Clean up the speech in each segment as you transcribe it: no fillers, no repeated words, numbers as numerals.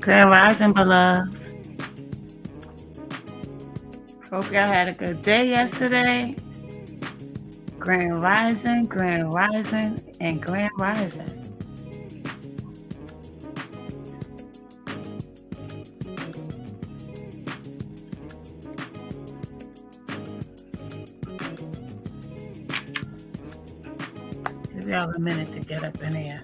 Grand Rising, beloveds. Hope y'all had a good day yesterday. Grand Rising, and Grand Rising. Give y'all a minute to get up in here.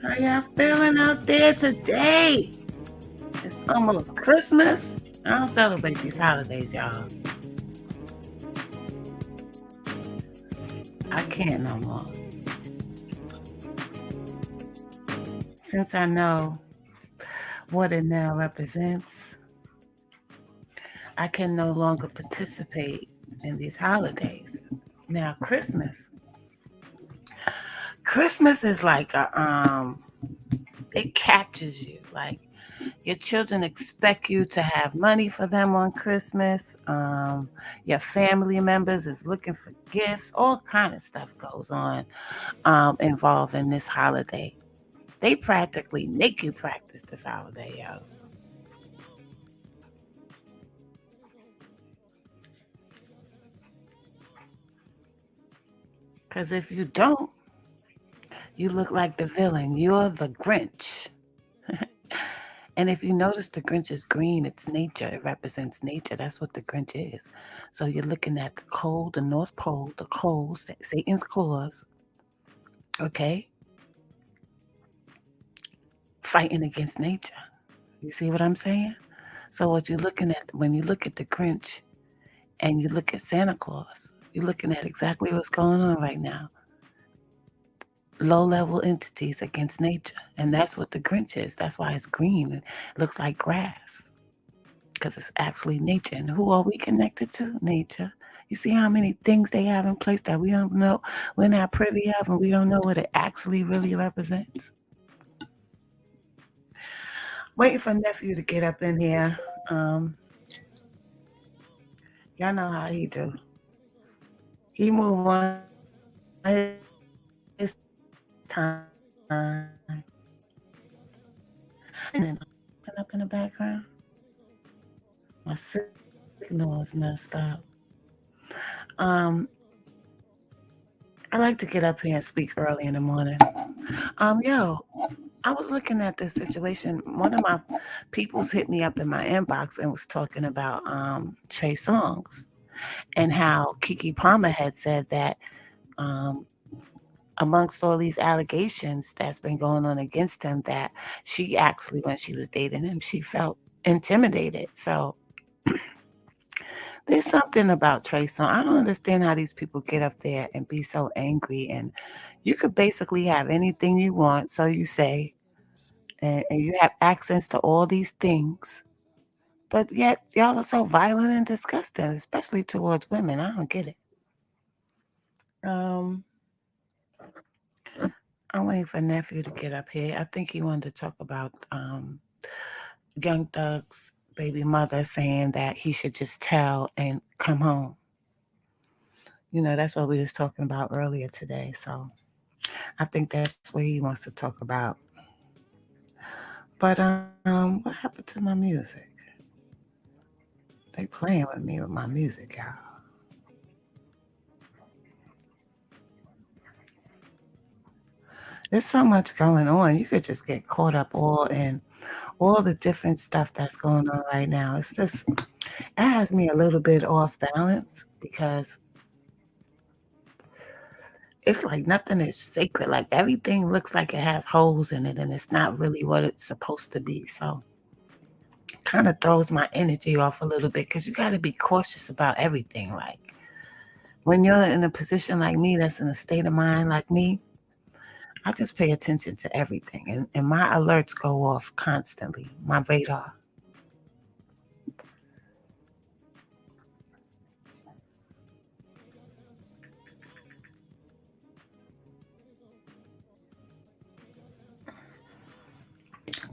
How y'all feeling out there today? It's almost Christmas. I don't celebrate these holidays, y'all. I can't no more. Since I know what it now represents, I can no longer participate in these holidays. Now, Christmas is like it captures you. Like, your children expect you to have money for them on Christmas. Your family members is looking for gifts. All kind of stuff goes on involved in this holiday. They practically make you practice this holiday, yo. Because if you don't, you look like the villain. You're the Grinch. And if you notice, the Grinch is green. It's nature. It represents nature. That's what the Grinch is. So you're looking at the cold, the North Pole, the cold, Satan's claws. Okay? Fighting against nature. You see what I'm saying? So what you're looking at, when you look at the Grinch and you look at Santa Claus, you're looking at exactly what's going on right now. Low-level entities against nature. And that's what the Grinch is. That's why it's green. It looks like grass. Because it's actually nature. And who are we connected to? Nature. You see how many things they have in place that we don't know, we're not privy of, and we don't know what it actually really represents? Waiting for nephew to get up in here. Y'all know how he do. He move on his time. And up in the background. My signal is messed up. I like to get up here and speak early in the morning. Yo, I was looking at this situation. One of my peoples hit me up in my inbox and was talking about Trey Songz and how Keke Palmer had said that amongst all these allegations that's been going on against him, that she actually, when she was dating him, she felt intimidated. So there's something about Trey Songz. I don't understand how these people get up there and be so angry. And you could basically have anything you want, so you say, and you have access to all these things. But yet y'all are so violent and disgusting, especially towards women. I don't get it. I'm waiting for nephew to get up here. I think he wanted to talk about Young Thug's baby mother saying that he should just tell and come home. You know, that's what we was talking about earlier today. So I think that's what he wants to talk about. But what happened to my music? They playing with me with my music, y'all. There's so much going on. You could just get caught up all in all the different stuff that's going on right now. It's just, it has me a little bit off balance because it's like nothing is sacred. Like everything looks like it has holes in it and it's not really what it's supposed to be. So kind of throws my energy off a little bit because you got to be cautious about everything. Like when you're in a position like me, that's in a state of mind like me, I just pay attention to everything. And my alerts go off constantly, my radar.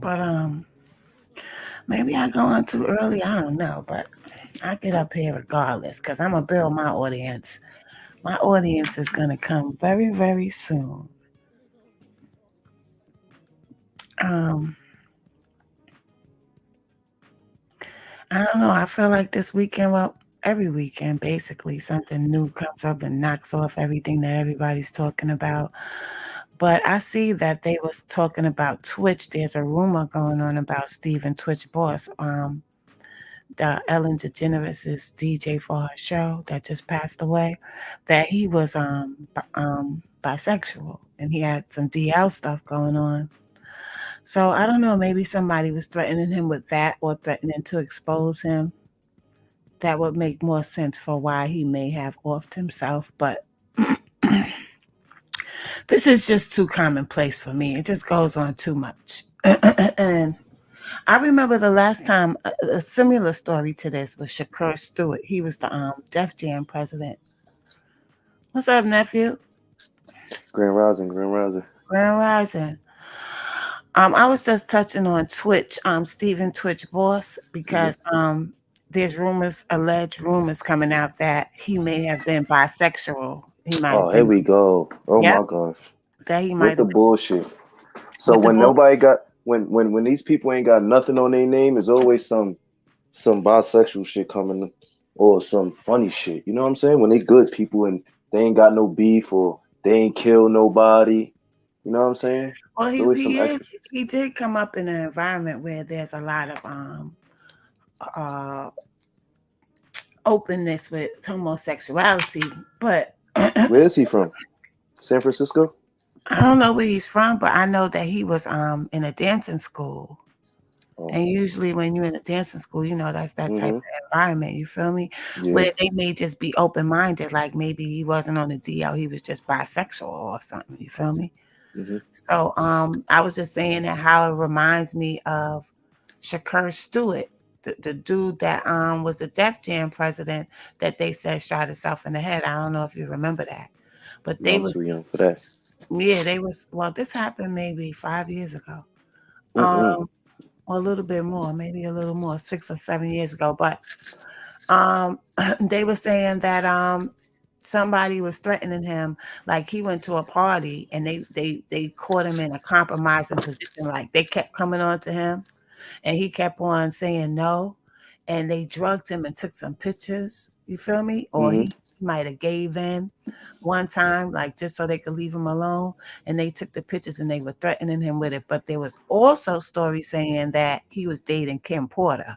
But maybe I go on too early. I don't know, but I get up here regardless because I'm gonna build my audience. My audience is gonna come very, very soon. Um, I don't know. I feel like this weekend, well, every weekend, basically, something new comes up and knocks off everything that everybody's talking about. But I see that they was talking about Twitch. There's a rumor going on about Steven Twitch Boss, the Ellen DeGeneres' DJ for her show that just passed away, that he was bisexual and he had some DL stuff going on. So I don't know, maybe somebody was threatening him with that or threatening to expose him. That would make more sense for why he may have offed himself, but this is just too commonplace for me. It just goes on too much. And I remember the last time a similar story to this was Shakur Stewart. He was the Def Jam president. What's up, nephew? Grand Rising, Grand Rising. Grand Rising. I was just touching on Twitch, Stephen Twitch Boss, Hmm. because there's rumors, alleged rumors coming out that he may have been bisexual. He might have Oh, here been, we go. Oh yep, my gosh. that he With might the have been bullshit. So with the when book. nobody got when these people ain't got nothing on their name, there's always some bisexual shit coming or some funny shit. You know what I'm saying? When they good people and they ain't got no beef or they ain't kill nobody. You know what I'm saying? Well, It's he always he some is extra shit. he did come up in an environment where there's a lot of uh openness with homosexuality, but Where is he from? San Francisco? I don't know where he's from, but I know that he was in a dancing school. Oh. And usually when you're in a dancing school, that's that type Mm-hmm. of environment, you feel me? Yeah. Where they may just be open minded, like maybe he wasn't on the DL, he was just bisexual or something, you feel me? Mm-hmm. So I was just saying that how it reminds me of Shakur Stewart, the dude that was the Def Jam president that they said shot himself in the head. I don't know if you remember that. But No, they I'm was too young for that. yeah, they was well, this happened maybe 5 years ago. Mm-mm. Um, or a little bit more, maybe a little more, 6 or 7 years ago. But um they were saying that somebody was threatening him, like he went to a party and they caught him in a compromising position, like they kept coming on to him and he kept on saying no, and they drugged him and took some pictures, you feel me? Or Mm-hmm. he might have gave in one time, like just so they could leave him alone, and they took the pictures and they were threatening him with it. But there was also stories saying that he was dating Kim Porter.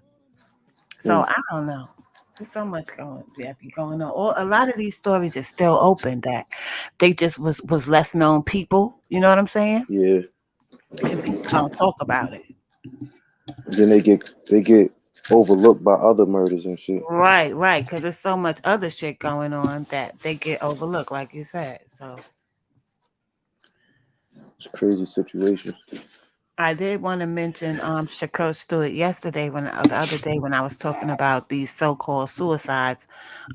So Mm. I don't know. There's so much going on. Or a lot of these stories are still open that they just was less known people. You know what I'm saying? Yeah. And people don't talk about it. Then they get overlooked by other murders and shit. Right, right. Because there's so much other shit going on that they get overlooked, like you said. So It's a crazy situation. I did want to mention Shakur Stewart yesterday when the other day when I was talking about these so-called suicides.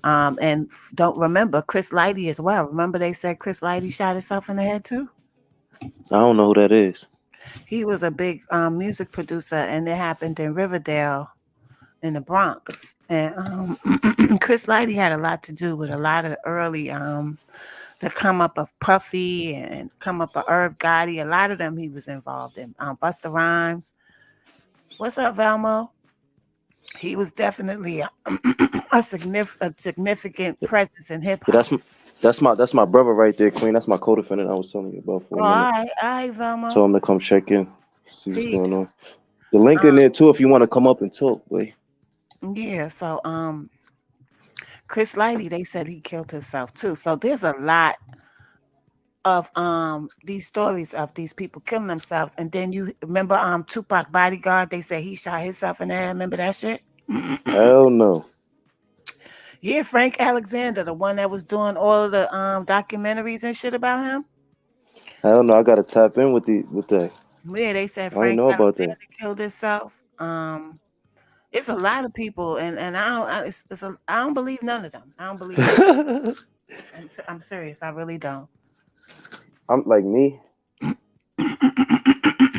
And don't remember Chris Lighty as well. Remember they said Chris Lighty shot himself in the head too? I don't know who that is. He was a big music producer, and it happened in Riverdale in the Bronx. And Chris Lighty had a lot to do with a lot of early the come up of Puffy and come up of Irv Gotti. A lot of them he was involved in. Busta Rhymes. What's up, Velmo? He was definitely a significant presence in hip Yeah, hop. that's my brother right there, Queen. That's my co-defendant I was telling you about Oh, for a minute. all right, Velmo. Told him to come check in, see what's going Peace. on. The link in Um, there too if you want to come up and talk, boy. yeah, so Chris Lighty, they said he killed himself too. So there's a lot of these stories of these people killing themselves. And then you remember Tupac bodyguard, they said he shot himself in the head. Remember that shit? Hell no. Yeah, Frank Alexander, the one that was doing all of the documentaries and shit about him. Hell no. I gotta tap in with that. Yeah, they said I ain't Frank know about that. Alexander killed himself. It's a lot of people, and I don't believe none of them. I don't believe none. I'm serious. I really don't. I'm like me.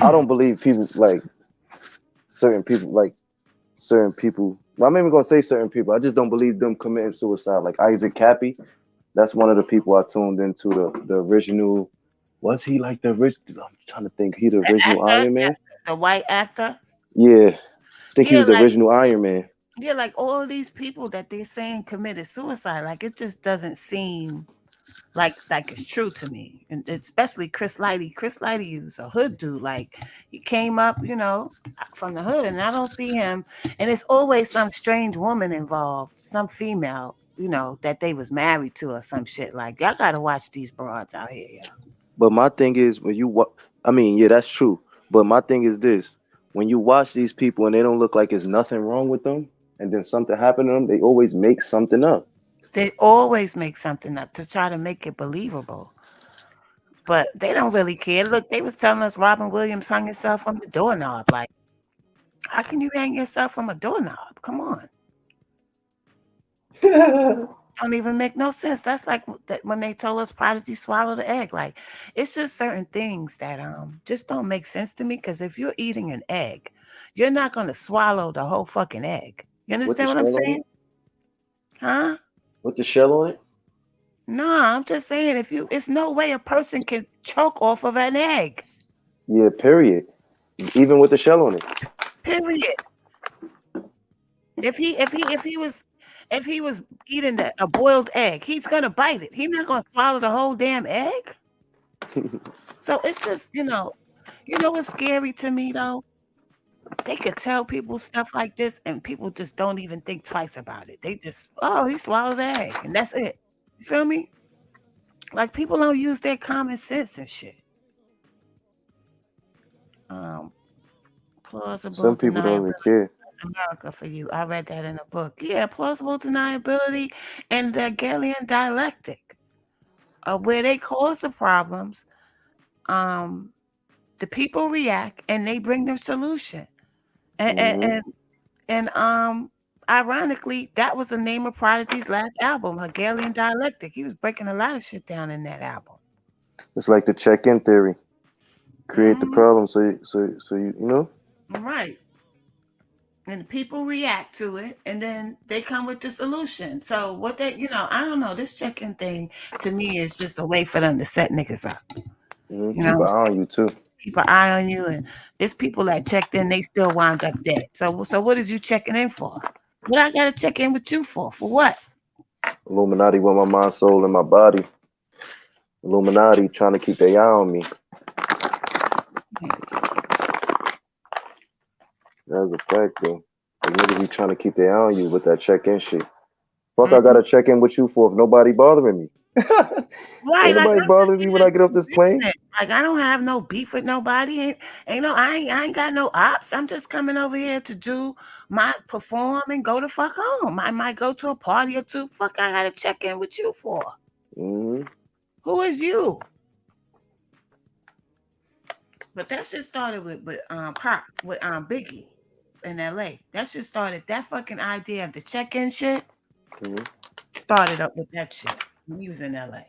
I don't believe people like certain people like certain people. Well, I'm not even gonna say certain people. I just don't believe them committing suicide. Like Isaac Cappy, that's one of the people I tuned into the original. Was he like the original? I'm trying to think. He the The original actor, Iron yeah, Man. the white actor. Yeah, I think he Yeah, was the original Iron Man. like all of these people that they're saying committed suicide, like it just doesn't seem like it's true to me. And especially Chris Lighty. Chris Lighty was a hood dude. Like he came up, from the hood, and I don't see him. And it's always some strange woman involved, some female, that they was married to or some shit. Like y'all gotta watch these broads out here, yo. But my thing is when I mean, yeah, that's true. But my thing is this: when you watch these people and they don't look like there's nothing wrong with them, and then something happened to them, they always make something up. They always make something up to try to make it believable. But they don't really care. Look, they was telling us Robin Williams hung himself from the doorknob. Like, how can you hang yourself from a doorknob? Come on. Don't even make no sense. That's like that when they told us Prodigy swallowed the egg. Like, it's just certain things that just don't make sense to me. Because if you're eating an egg, you're not gonna swallow the whole fucking egg. You With the understand what I'm shell on saying? it? Huh? With the shell on it? No, I'm just saying it's no way a person can choke off of an egg. Yeah, period. Even with the shell on it. Period. If he was eating a boiled egg, he's gonna bite it. He's not gonna swallow the whole damn egg. So it's just, what's scary to me though? They could tell people stuff like this and people just don't even think twice about it. They just, oh, he swallowed the egg and that's it. You feel me? Like people don't use their common sense and shit. Um, plausible Some people don't even deniability. care. America for you. I read that in a book. Yeah, plausible deniability and the Hegelian dialectic, where they cause the problems, um, the people react and they bring their solution. And and Hmm. and, and ironically, that was the name of Prodigy's last album, Hegelian dialectic. He was breaking a lot of shit down in that album. It's like the check-in theory. Create the Hmm. problem so you. Right. And the people react to it and then they come with the solution. So what I don't know, this check-in thing to me is just a way for them to set niggas up. You know Keep what an I'm eye saying? on you too. Keep an eye on you, and there's people that checked in, they still wound up dead. So what is you checking in for? What I gotta check in with you for? For what? Illuminati want my mind, soul, and my body. Illuminati trying to keep their eye on me. That's a fact though. Like niggas be trying to keep their eye on you with that check-in shit. Fuck, I Mhm. gotta check in with you for if nobody bothering me. Right, Ain't like nobody I'm not bothering me when here I get off for this plane. business. Like I don't have no beef with nobody. Ain't no I ain't got no ops. I'm just coming over here to do my perform and go the fuck home. I might go to a party or two. Fuck I gotta check in with you for. Hmm. Who is you? But that shit started with Pop with Biggie in LA. That shit started that fucking idea of the check-in shit Hmm. started up with that shit when he was in LA.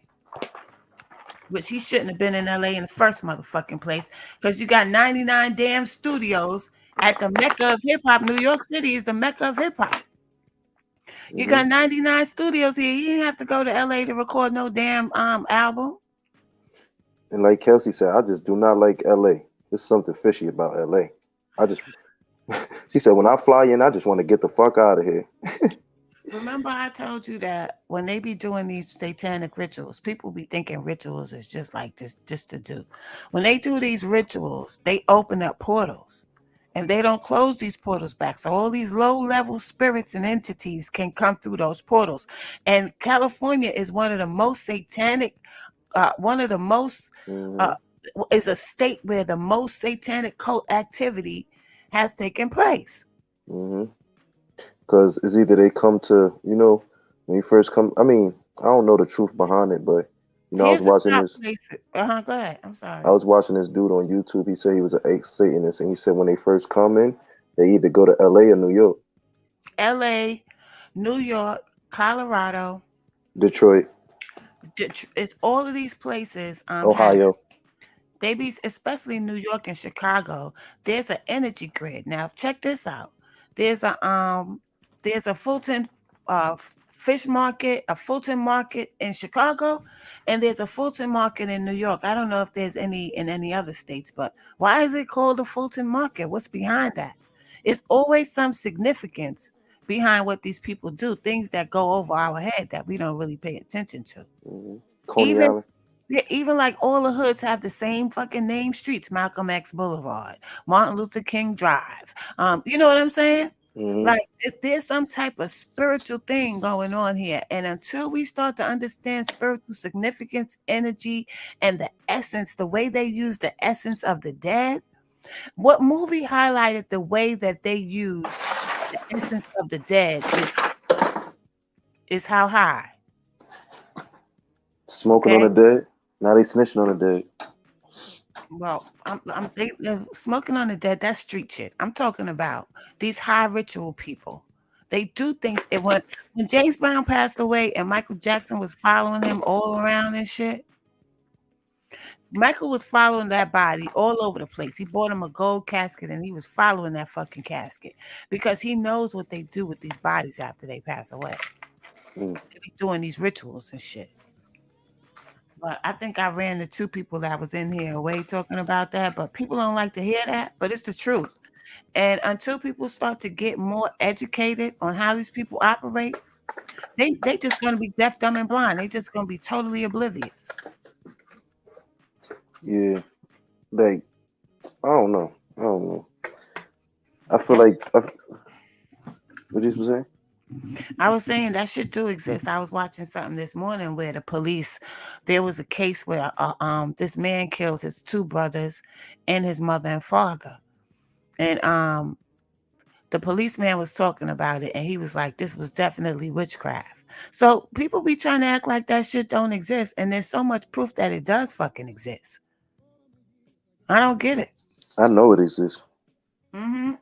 Which he shouldn't have been in LA in the first motherfucking place. Because you got 99 damn studios at the Mecca of hip hop. New York City is the Mecca of hip hop. You Hmm. got 99 studios here. You didn't have to go to LA to record no damn album. And like Kelsey said, I just do not like LA. There's something fishy about LA. I just she said when I fly in, I just want to get the fuck out of here. Remember, I told you that when they be doing these satanic rituals, people be thinking rituals is just like this, just to do. When they do these rituals, they open up portals and they don't close these portals back. So all these low level spirits and entities can come through those portals. And California is one of the most satanic, one of the most, uh, Hmm. is a state where the most satanic cult activity has taken place. Hmm. Because it's either they come to, when you first come. I mean, I don't know the truth behind it, but I was Here's the watching top this. places. Go ahead. I'm I sorry. was watching this dude on YouTube. He said he was an ex-Satanist, and he said when they first come in, they either go to LA or New York, LA, New York, Colorado, Detroit, it's all of these places have Ohio. They be, especially in New York and Chicago, there's an energy grid. Now check this out. There's a um there's a Fulton fish market, a Fulton market in Chicago, and there's a Fulton market in New York. I don't know if there's any in any other states, but why is it called the Fulton market? What's behind that? It's always some significance behind what these people do, things that go over our head that we don't really pay attention to. Hmm. Coney Even Island. yeah, even like all the hoods have the same fucking name streets: Malcolm X Boulevard, Martin Luther King Drive. You know what I'm saying? Hmm. Like there's some type of spiritual thing going on here, and until we start to understand spiritual significance, energy, and the essence, the way they use the essence of the dead. What movie highlighted the way that they use the essence of the dead is how high? Smoking on Okay. the dead. Now they snitching on the dead. Well, smoking on the dead. That's street shit. I'm talking about these high ritual people. They do things. And when James Brown passed away and Michael Jackson was following him all around and shit, Michael was following that body all over the place. He bought him a gold casket and he was following that fucking casket because he knows what they do with these bodies after they pass away. Mm. They be doing these rituals and shit. But I think I ran the two people that was in here away talking about that, but people don't like to hear that, but it's the truth. And until people start to get more educated on how these people operate, they just gonna be deaf, dumb, and blind. They just gonna be totally oblivious. Yeah. Like I don't know. I don't know. I feel That like what you was saying. I was saying that shit do exist. I was watching something this morning where the police, there was a case where this man killed his two brothers and his mother and father, and the policeman was talking about it, and he was like, "This was definitely witchcraft." So people be trying to act like that shit don't exist, and there's so much proof that it does fucking exist. I don't get it. I know it exists hmm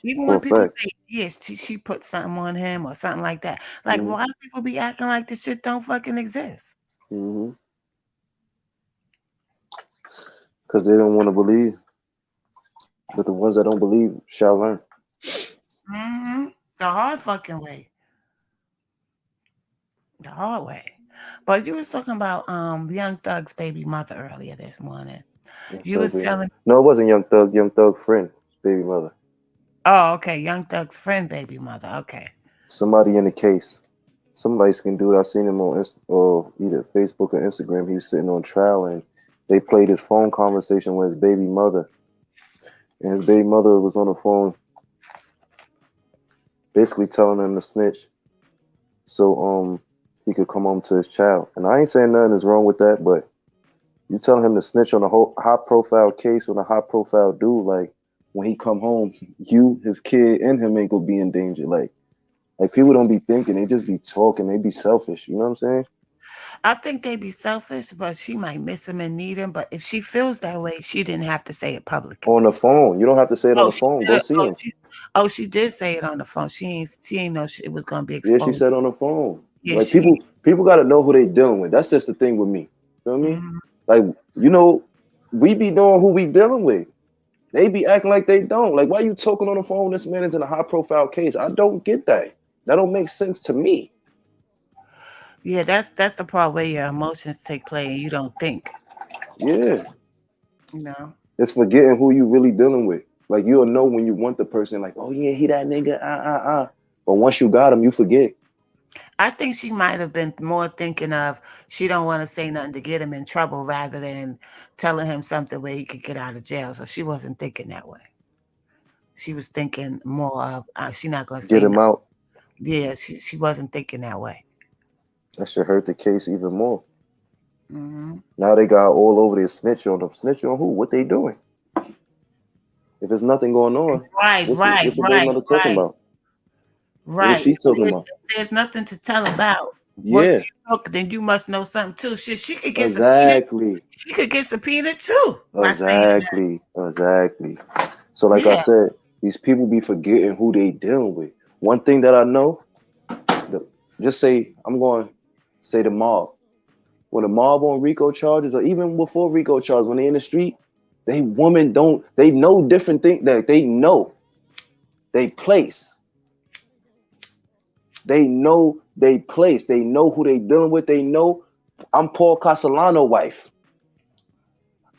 Even for when a people fact. say, "Yes, she put something on him" or something like that, like Hmm. why people be acting like this shit don't fucking exist? Hmm. Because they don't want to believe, but the ones that don't believe shall learn. hmm The hard fucking way, the hard way. But you was talking about Young Thug's baby mother earlier this morning. Young You Thug was baby mother. telling, No, it wasn't Young Thug. Young Thug friend, baby mother. oh, okay, Young Thug's friend baby mother. Okay. Somebody in the case. Somebody can do it. I seen him on or either Facebook or Instagram. He was sitting on trial and they played his phone conversation with his baby mother, and his baby mother was on the phone, basically telling him to snitch so he could come home to his child. And I ain't saying nothing is wrong with that, but you telling him to snitch on a whole high profile case on a high profile dude, like when he come home, you, his kid, and him ain't gonna be in danger. Like people don't be thinking, they just be talking, they be selfish. You know what I'm saying? I think they be selfish, but she might miss him and need him. But if she feels that way, she didn't have to say it publicly. On the phone, you don't have to say it on Oh, the she phone. Go said, see him. she did say it on the phone. She ain't know it was gonna be Yeah, she exposed. said on the phone. Yeah, Like she. people got to know who they dealing with. That's just the thing with me. Feel me? Mhm. Like we be knowing who we dealing with. They be acting like they don't. Like, why you talking on the phone? This man is in a high profile case. I don't get that. That don't make sense to me. Yeah, that's the part where your emotions take play and you don't think. Yeah, You know. it's forgetting who you really dealing with. Like you'll know when you want the person. Like, oh yeah, he that nigga. But once you got him, you forget. I think she might have been more thinking of she don't want to say nothing to get him in trouble rather than telling him something where he could get out of jail. So she wasn't thinking that way. She was thinking more of she not gonna Get say him nothing. out. Yeah, she wasn't thinking that way. That should hurt the case even more. hmm Now they got all over their snitch on them. Snitch on who? What they doing? If there's nothing going on, Right, right, what's your baby right, mother talking right, about? What is right. she talking If about? there's nothing to tell about what Yeah, you talk, then you must know something too. Shit, she could get subpoenaed. exactly. She could get subpoenaed too by saying that. Exactly. Exactly. So like I Yeah, said, these people be forgetting who they dealing with. One thing that I know, the, just say I'm going to say the mob. When the mob on RICO charges, or even before RICO charges, when they in the street, They women don't. They know different things. That they know they place. They know they place. They know who they dealing with. They know I'm Paul Castellano wife.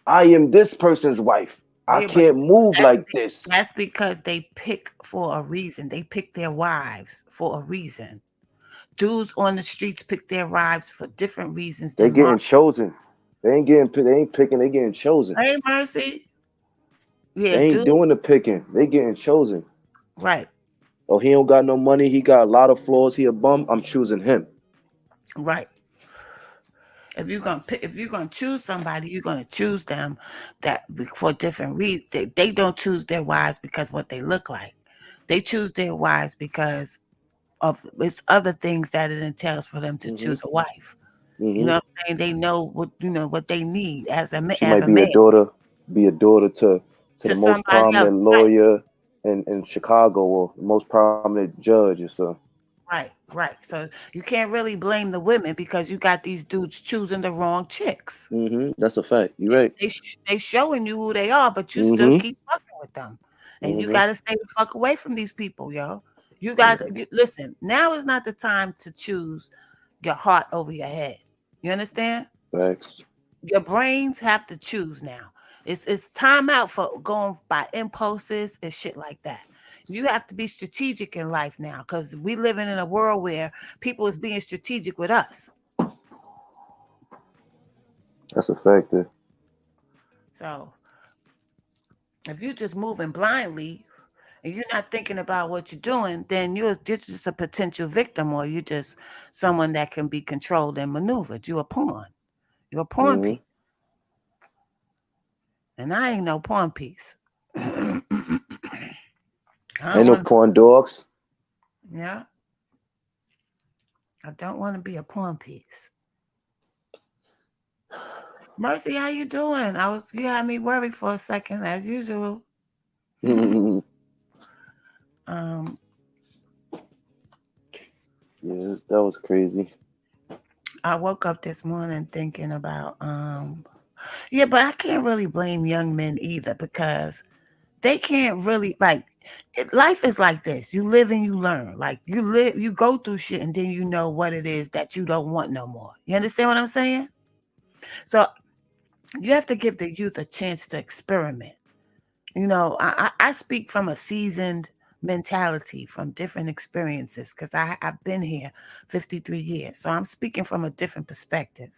I am this person's wife. I Yeah, but can't move that's like this. that's because they pick for a reason. They pick their wives for a reason. Dudes on the streets pick their wives for different reasons They than getting Mark. chosen. They ain't getting. They ain't picking. They getting chosen. Hey, Mercy. Yeah, They ain't dude. doing the picking. They getting chosen. Right, Oh, he don't got no money. He got a lot of flaws. He a bum. I'm choosing him. right. If you're gonna choose somebody, you're gonna choose them that for different reasons. They don't choose their wives because what they look like. They choose their wives because of it's other things that it entails for them to Hmm. choose a wife. You know Hmm. what I'm saying? They know what they need She as might a be a man daughter. Be a daughter to the to most somebody else. prominent Right, lawyer in Chicago or the most prominent judge or so. right, right. So you can't really blame the women because you got these dudes choosing the wrong chicks. That's a fact. You're right. They showing you who they are, but you still Hmm. keep fucking with them, and you Hmm. gotta stay the fuck away from these people, yo. Listen. Now is not the time to choose your heart over your head. You understand? Facts. Your brains have to choose now. It's time out for going by impulses and shit like that. You have to be strategic in life now because we living in a world where people is being strategic with us. That's a fact. There. So if you're just moving blindly and you're not thinking about what you're doing, then you're just a potential victim or you're just someone that can be controlled and maneuvered. You're a pawn. You're a pawn Hmm. piece. And I ain't no pawn piece. I don't Ain't no want to, porn dogs. yeah, I don't want to be a pawn piece. Mercy, how you doing? You had me worried for a second as usual. Yeah, um, that was crazy. I woke up this morning thinking about yeah, but I can't really blame young men either because they can't really life is like this. You live and you learn. Like you go through shit and then you know what it is that you don't want no more. You understand what I'm saying? So you have to give the youth a chance to experiment. I speak from a seasoned mentality from different experiences because I've been here 53 years. So I'm speaking from a different perspective.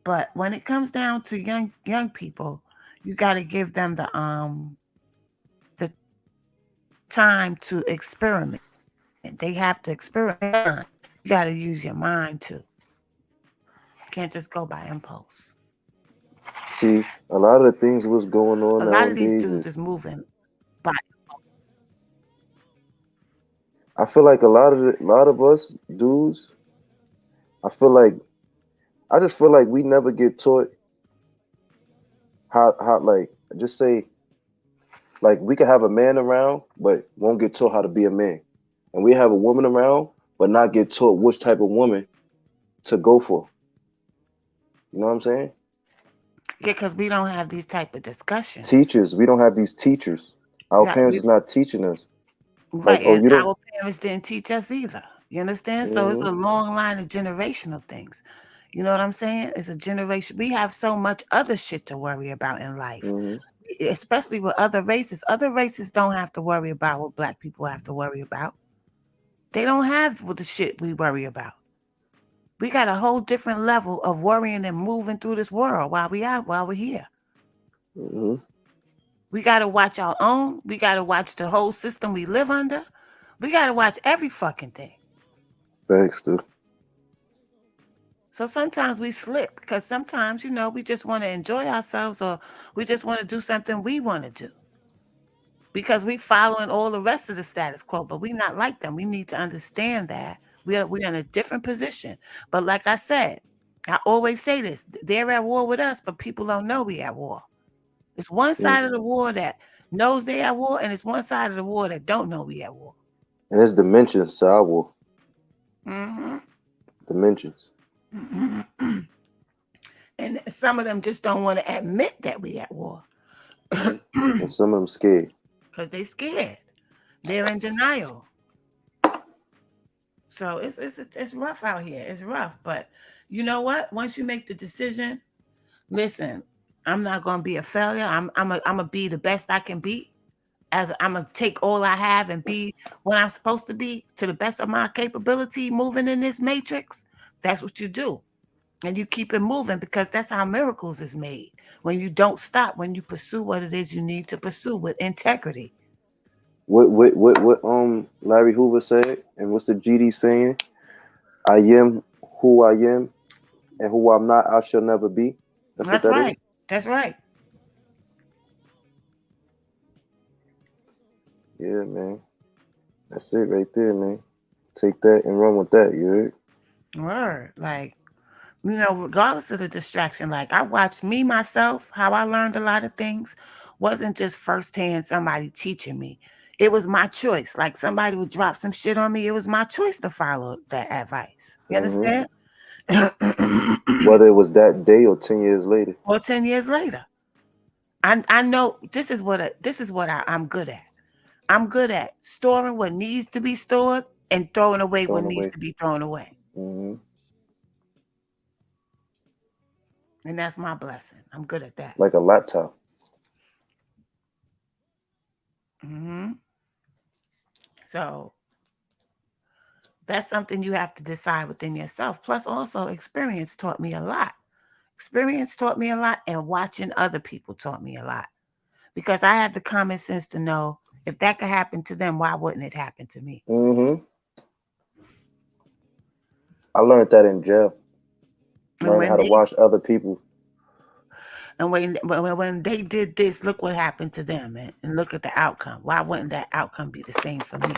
But when it comes down to young people, you got to give them the time to experiment. They have to experiment. You got to use your mind too. You can't just go by impulse. See, a lot of the things what's going A on lot of these nowadays dudes is is moving by I feel like a lot of us dudes. I feel like I just feel like we never get taught how like just say like we could have a man around but won't get taught how to be a man, and we have a woman around but not get taught which type of woman to go for. You know what I'm saying? yeah, because we don't have these type of discussions. Teachers, we don't have these teachers. Our Yeah, parents we is not teaching us. Like, right, oh, and you don't. our parents didn't teach us either. You understand? So it's Hmm. a long line of generational things. You know what I'm saying? It's a generation. We have so much other shit to worry about in life, Hmm. especially with other races. Other races don't have to worry about what black people have to worry about. They don't have what the shit we worry about. We got a whole different level of worrying and moving through this world while we're here. Hmm. We got to watch our own. We got to watch the whole system we live under. We got to watch every fucking thing. Thanks, dude. So sometimes we slip because sometimes, we just want to enjoy ourselves or we just want to do something we want to do because we following all the rest of the status quo, but we not like them. We need to understand that we're in a different position. But like I said, I always say this, they're at war with us, but people don't know we at war. It's one Mm. side of the war that knows they at war, and it's one side of the war that don't know we at war. And it's dimensions to our Hmm. dimensions. And some of them just don't want to admit that we at war. Mm-hmm. And some of them scared. Because they scared. They're in denial. So it's rough out here. It's rough. But you know what? Once you make the decision, listen, I'm not gonna be a failure. I'm gonna be the best I can be. As I'm gonna take all I have and be what I'm supposed to be to the best of my capability, moving in this matrix. That's what you do. And you keep it moving because that's how miracles is made. When you don't stop, when you pursue what it is you need to pursue with integrity. What Larry Hoover said, and what's the GD saying? I am who I am, and who I'm not, I shall never be. That's what That's that is. right. That's right. Yeah, man. That's it right there, man. Take that and run with that. You heard? Word. Like, regardless of the distraction, like I watched me myself, how I learned a lot of things wasn't just firsthand somebody teaching me. It was my choice. Like somebody would drop some shit on me. It was my choice to follow that advice. You Mm-hmm. understand? Whether it was that day or 10 years later. Or 10 years later. I know I'm good at. I'm good at storing what needs to be stored and throwing away what Thrown needs away. to be thrown away. Mm-hmm. And that's my blessing. I'm good at that. Like a laptop. Hmm. So that's something you have to decide within yourself. Plus, also, experience taught me a lot. Experience taught me a lot, and watching other people taught me a lot. Because I had the common sense to know if that could happen to them, why wouldn't it happen to me? Mm-hmm. I learned that in jail. And Learning how when to they watch other people. when they did this, look what happened to them, and look at the outcome. Why wouldn't that outcome be the same for me?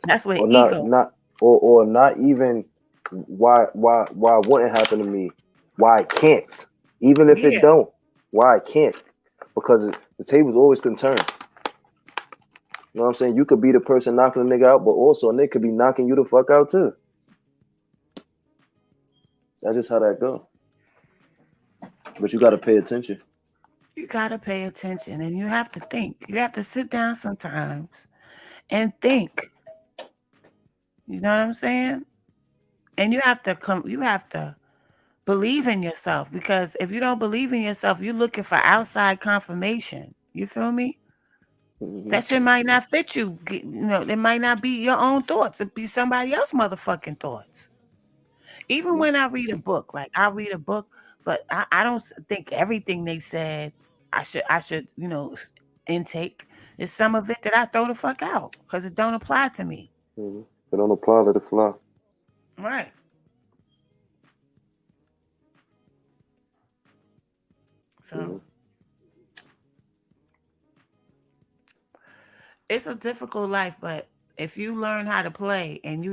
That's where Or not ego. not or not even why it wouldn't happen to me. Why it can't. Even if it Yeah, don't. Why I can't. Because the table's always can turn. You know what I'm saying? You could be the person knocking a nigga out, but also a nigga could be knocking you the fuck out too. That's just how that go. But you gotta pay attention. you gotta pay attention, and you have to think. You have to sit down sometimes and think. You know what I'm saying? And you have to come. You have to believe in yourself because if you don't believe in yourself, you're looking for outside confirmation. You feel me? Hmm. That shit might not fit you. It might not be your own thoughts. It be somebody else motherfucking thoughts. Even Hmm. when I read a book, like I read a book, but I don't think everything they said I should intake. It's some of it that I throw the fuck out because it don't apply to me. Hmm. It don't apply to the fly. Right. So Hmm. it's a difficult life, but if you learn how to play and you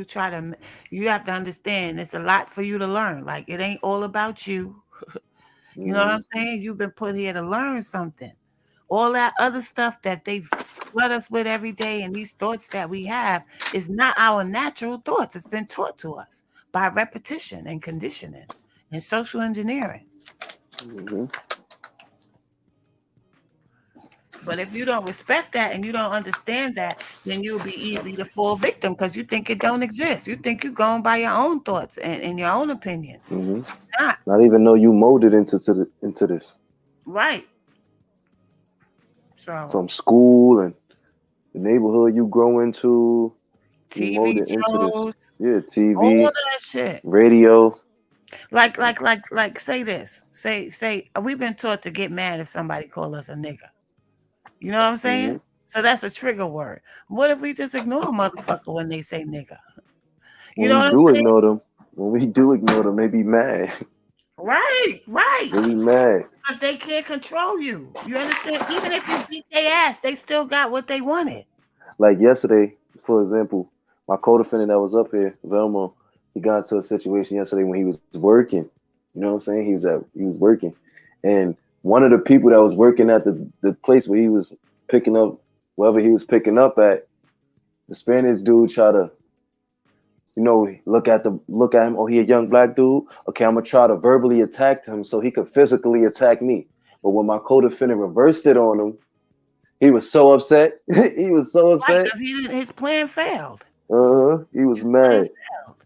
have to understand it's a lot for you to learn. Like it ain't all about you. You know what Hmm. I'm saying? You've been put here to learn something. All that other stuff that they flood us with every day and these thoughts that we have is not our natural thoughts. It's been taught to us by repetition and conditioning and social engineering. Hmm. But if you don't respect that and you don't understand that, then you'll be easy to fall victim because you think it don't exist. You think you're going by your own thoughts and your own opinions. Hmm. Not Not even know you molded into this right. So from school and the neighborhood you grow into. You TV molded into this. shows, Yeah, all TV, that shit. radio. Like say this. Say we've been taught to get mad if somebody call us a nigga. You know what I'm saying? Hmm. So that's a trigger word. What if we just ignore a motherfucker when they say nigga? You When know we what I'm do saying? ignore them, when we do ignore them, they be mad. Right, right. They be mad. Because they can't control you. You understand? Even if you beat their ass, they still got what they wanted. Like yesterday, for example, my co-defendant that was up here, Velmo, he got into a situation yesterday when he was working. You know what I'm saying? He was working, and one of the people that was working at the place where he was picking up wherever he was picking up at, the Spanish dude tried to look at him. Oh, he a young black dude. Okay, I'm gonna try to verbally attack him so he could physically attack me. But when my co-defendant reversed it on him, he was so upset. He was so Right, upset. because he didn't. His plan failed. He was His plan mad. failed.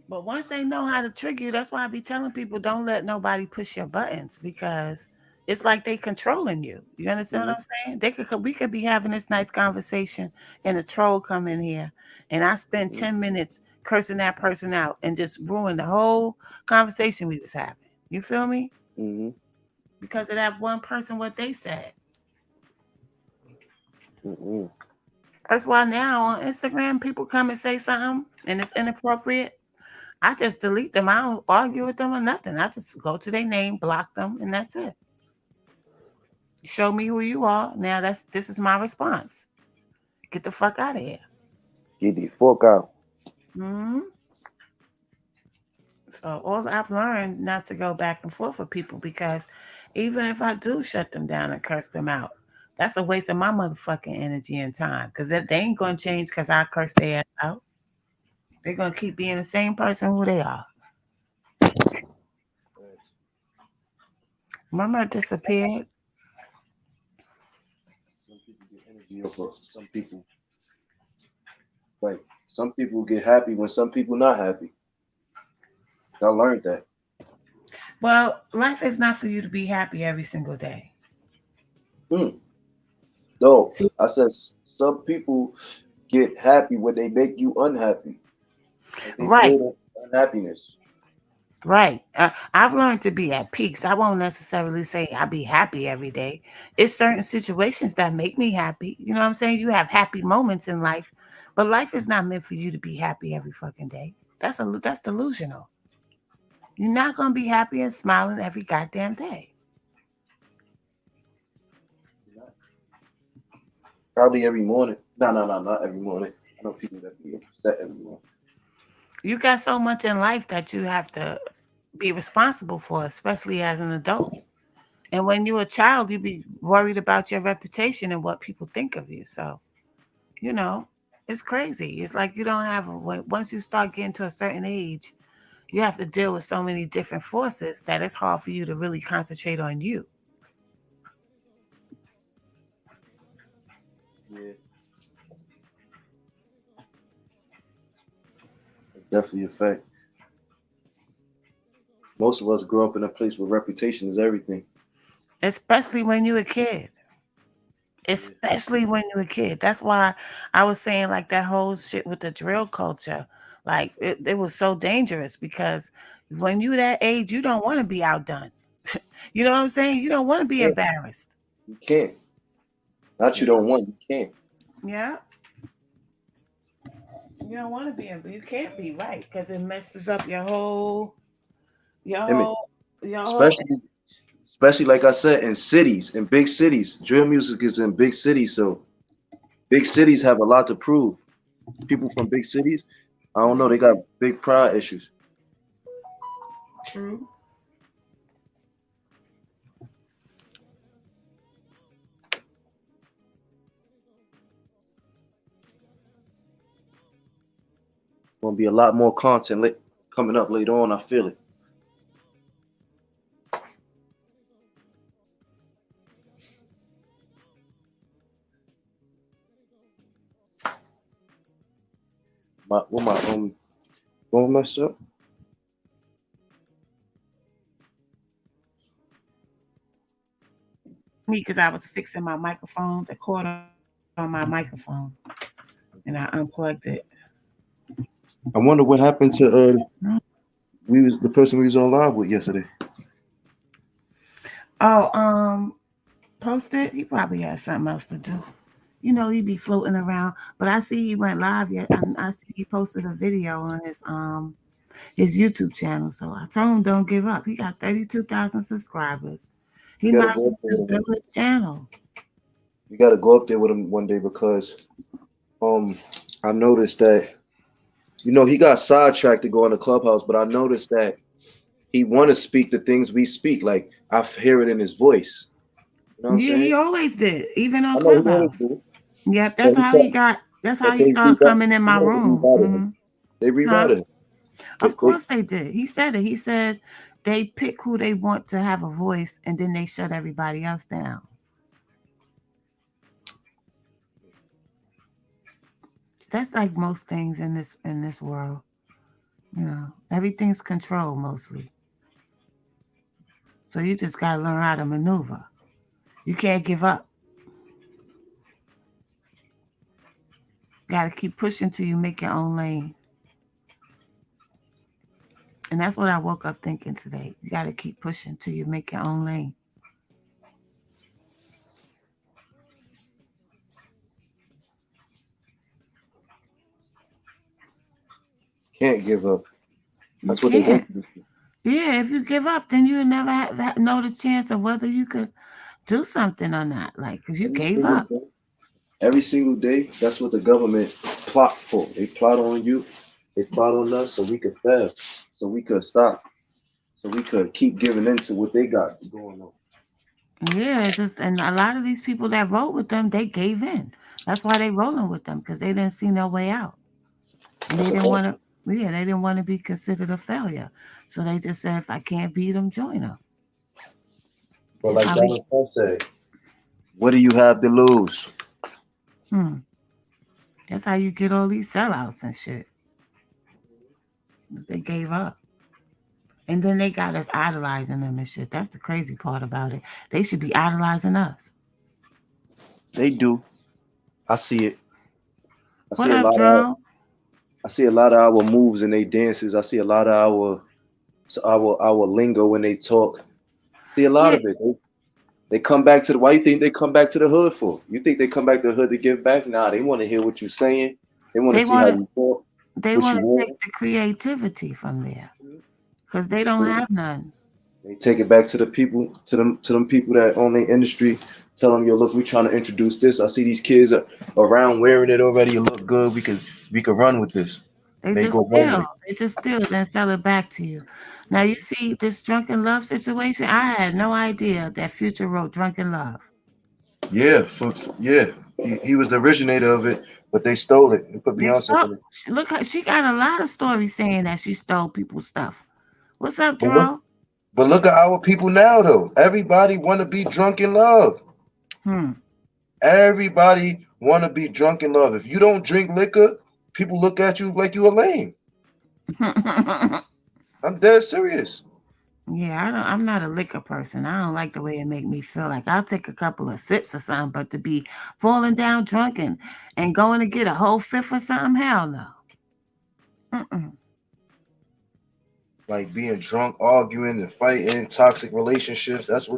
But once they know how to trick you, that's why I be telling people don't let nobody push your buttons because it's like they controlling you. You understand what Hmm. I'm saying? We could be having this nice conversation and a troll come in here and I spend Hmm. 10 minutes cursing that person out and just ruin the whole conversation we was having. You feel me? Hmm. Because of that one person what they said. Hmm. That's why now on Instagram people come and say something and it's inappropriate. I just delete them. I don't argue with them or nothing. I just go to their name, block them, and that's it. Show me who you are. Now this is my response. Get the fuck out of here. Get the fuck out. Hmm. So all I've learned not to go back and forth with people because even if I do shut them down and curse them out, that's a waste of my motherfucking energy and time. Because they ain't gonna change because I curse their ass out. They're gonna keep being the same person who they are. Remember, it disappeared. Some people get energy off of some people. Like some people get happy when some people not happy. I learned that. Well, life is not for you to be happy every single day. Hmm. No, See, I said some people get happy when they make you unhappy. Like they right, feel that unhappiness. right. I've learned to be at peace. I won't necessarily say I be happy every day. It's certain situations that make me happy. You know what I'm saying? You have happy moments in life, but life is not meant for you to be happy every fucking day. That's delusional. You're not gonna be happy and smiling every goddamn day. Probably every morning. No, no, no, not every morning. I know people that be upset every morning. You got so much in life that you have to be responsible for, especially as an adult. And when you're a child, you be worried about your reputation and what people think of you. So, you know, it's crazy. It's like you don't have once you start getting to a certain age, you have to deal with so many different forces that it's hard for you to really concentrate on you. Yeah, that's definitely a fact. Most of us grow up in a place where reputation is everything. Especially when you're a kid. Yeah. Especially when you're a kid. That's why I was saying like that whole shit with the drill culture. Like it was so dangerous because when you that age, you don't want to be outdone. You know what I'm saying? You don't want to be Yeah, embarrassed. you can't. Not You you know? don't want. You can't. Yeah. You don't want to be in, you can't be right because it messes up your Image, whole, your whole. especially, especially like I said, in cities, in big cities. Drill music is in big cities, so big cities have a lot to prove. People from big cities, I don't know, they got big pride issues. True. Gonna be a lot more content coming up later on. I feel it. My phone messed up. Me, because I was fixing my microphone, the cord on my microphone, and I unplugged it. I wonder what happened to we was the person we was on live with yesterday. Oh, posted. He probably had something else to do. You know, he be floating around. But I see he went live yet. I see he posted a video on his YouTube channel. So I told him don't give up. He got 32,000 subscribers. You He gotta might as go up well there just with him. build his channel. You gotta go up there with him one day because um I noticed that he got sidetracked to go on the clubhouse, but I noticed that he want to speak the things we speak. Like I hear it in his voice. You know what I'm Yeah, saying? he always did, even on I know he always Clubhouse. do, Yep, but that's he how said he got. That's how But he they started rewrite, coming in you my know, they room. rewrite him. They Huh? rewrite him. Of They course they did. He said it. He said they pick who they want to have a voice, and then they shut everybody else down. That's like most things in this world. You know, everything's controlled mostly. So you just gotta learn how to maneuver. You can't give up. Gotta keep pushing till you make your own lane. And that's what I woke up thinking today. You gotta keep pushing till you make your own lane. can't give up. You That's what they can't. want you to do. Yeah, if you give up, then you never know the chance of whether you could do something or not. Like, cause you Every gave single up. day. Every single day, that's what the government plot for. They plot on you, they plot on us so we could fail, so we could stop, so we could keep giving in to what they got going on. Yeah, just and a lot of these people that rode with them, they gave in. That's why they rolling with them because they didn't see no way out, and they That's a didn't fact. want to. Yeah, they didn't want to be considered a failure, so they just said, if I can't beat them, join them. But That's like how we. Donald Trump said, what do you have to lose? Hmm. That's how you get all these sellouts and shit. 'Cause they gave up, and then they got us idolizing them and shit. That's the crazy part about it. They should be idolizing us. They do. I see it. I What see a up, lot of Dro? I see a lot of our moves and they dances. I see a lot of our lingo when they talk. See a lot Yeah, of it. They come back to the. Why you think they come back to the hood for? You think they come back to the hood to give back? Nah, they want to hear what you're saying. They want to they see how want to. you talk, They what want you to take want. the creativity from there because they don't have none. They take it back to the people, to them people that own the industry. Tell them, yo, look, we trying to introduce this. I see these kids around wearing it already. It look good. We could run with this. They And they just go run steal. with it. They just steal and sell it back to you. Now you see this drunken love situation. I had no idea that Future wrote "Drunken Love." Yeah, yeah. He was the originator of it, but they stole it and put They Beyonce stole. on it. Look, she got a lot of stories saying that she stole people's stuff. What's up, But look, Dro? but look at our people now, though. Everybody want to be drunk in love. Hmm. Everybody want to be drunk in love. If you don't drink liquor, people look at you like you a lame. I'm dead serious. Yeah, I don't. I'm not a liquor person. I don't like the way it make me feel. Like I'll take a couple of sips or something, but to be falling down drunk and going to get a whole fifth or something, hell no. Mm-mm. Like being drunk, arguing and fighting, toxic relationships. That's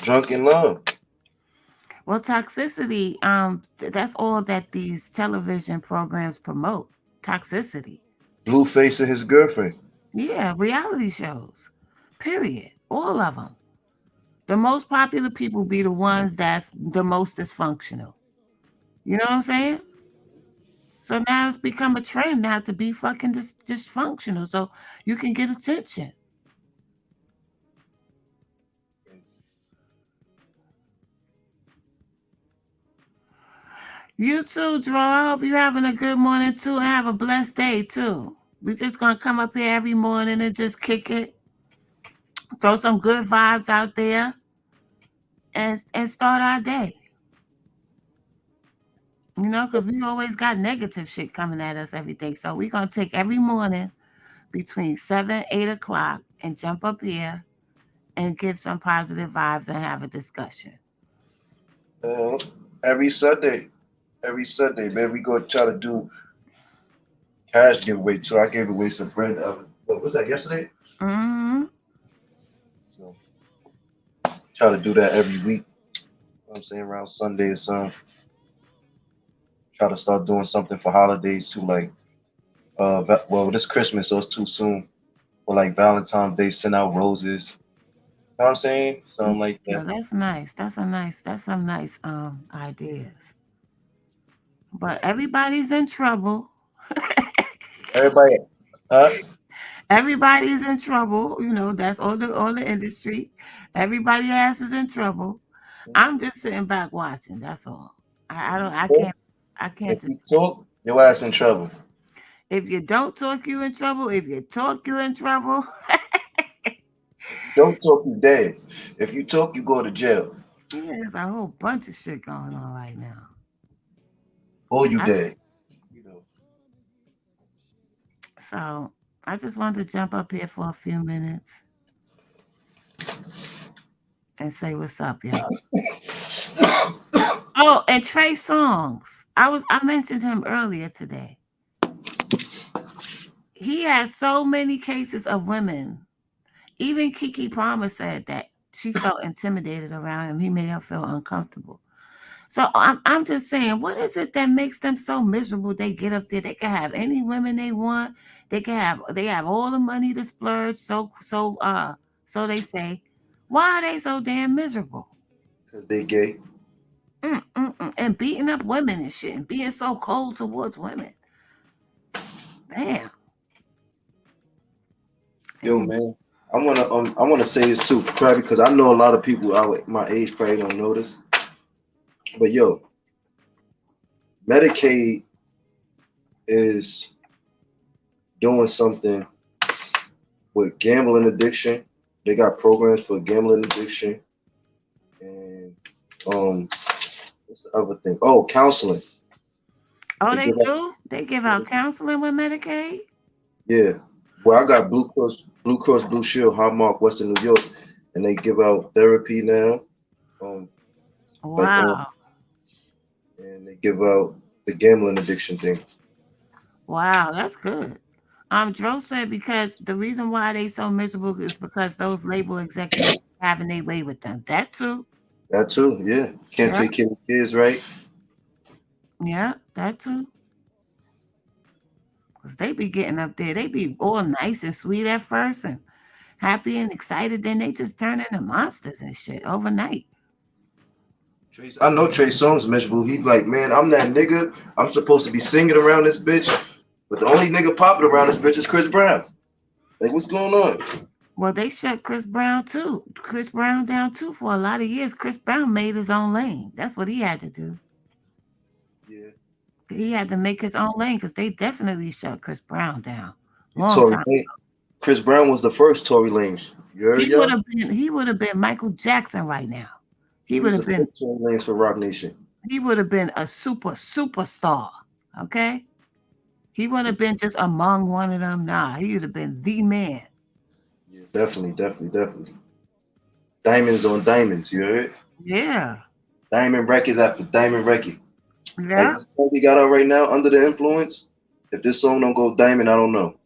drunk in love. Well, toxicity, that's all that these television programs promote. Toxicity. Blueface and his girlfriend. Yeah, reality shows. Period. All of them. The most popular people be the ones that's the most dysfunctional. You know what I'm saying? So now it's become a trend now to be fucking dysfunctional so you can get attention. You too, Dro. I hope you're having a good morning too and have a blessed day too. We're just gonna come up here every morning and just kick it, throw some good vibes out there, and start our day. You know, because we always got negative shit coming at us every day. So we're gonna take every morning between 7, 8 o'clock and jump up here and give some positive vibes and have a discussion. Uh, every Sunday, man, we gonna try to do cash giveaway too. I gave away some bread. What was that yesterday? Mm-hmm. So try to do that every week. You know what I'm saying around Sunday or something. Try to start doing something for holidays too, like well, this Christmas, so it's too soon. Or like Valentine's Day, send out roses. You know what I'm saying? Something like Yeah, that. that's nice. That's some nice ideas. But everybody's in trouble. Everybody, huh? Everybody's in trouble. You know, that's all the industry. Everybody else is in trouble. I'm just sitting back watching. That's all. I don't. I Okay. can't. I can't If just. you talk, your ass in trouble. If you don't talk, you in trouble. If you talk, you in trouble. If you don't talk, you dead. If you talk, you go to jail. Yeah, there's a whole bunch of shit going on right now. Or you I, dead. You know. so I just wanted to jump up here for a few minutes and say what's up, y'all. Oh, and Trey Songz. I mentioned him earlier today. He has so many cases of women. Even Kiki Palmer said that she felt intimidated around him. He made her feel uncomfortable. So I'm just saying, what is it that makes them so miserable? They get up there, they can have any women they want. They have all the money to splurge. So they say, why are they so damn miserable? Because they gay. And beating up women and shit, and being so cold towards women. Damn. Yo, And man. I wanna say this too, probably because I know a lot of people out my age probably don't know this. But yo, Medicaid is doing something with gambling addiction. They got programs for gambling addiction and um what's the other thing? Oh, counseling. oh, They they give out do? They give out counseling with Medicaid? yeah. Well, I got Blue Cross Blue Shield, Highmark, Western New York, and they give out therapy now. Um, like Wow. and they give out the gambling addiction thing. Wow, that's good. Dro said because the reason why they so miserable is because those label executives having their way with them. That too. That too, yeah. Can't Yeah, take care of kids, right? yeah, that too. Cause they be getting up there, they be all nice and sweet at first and happy and excited, then they just turn into monsters and shit overnight. I know Trey Songz miserable. He's like, man, I'm that nigga. I'm supposed to be singing around this bitch, but the only nigga popping around this bitch is Chris Brown. Like, what's going on? Well, they shut Chris Brown too. Chris Brown down too for a lot of years. Chris Brown made his own lane. That's what he had to do. Yeah, He had to make his own lane because they definitely shut Chris Brown down long Tory time. Lanez. Chris Brown was the first Tory Lanez. You heard y'all? He would have been Michael Jackson right now. He He would was have the been first Tory Lanez for Rock Nation. he would have been a superstar. Okay? He wouldn't have been just among one of them. Nah, he would have been the man. Yeah, definitely, definitely, definitely. Diamonds on diamonds. You heard? Yeah. Diamond record after diamond record. Like Yeah. this song we got out right now, Under the Influence. If this song don't go diamond, I don't know.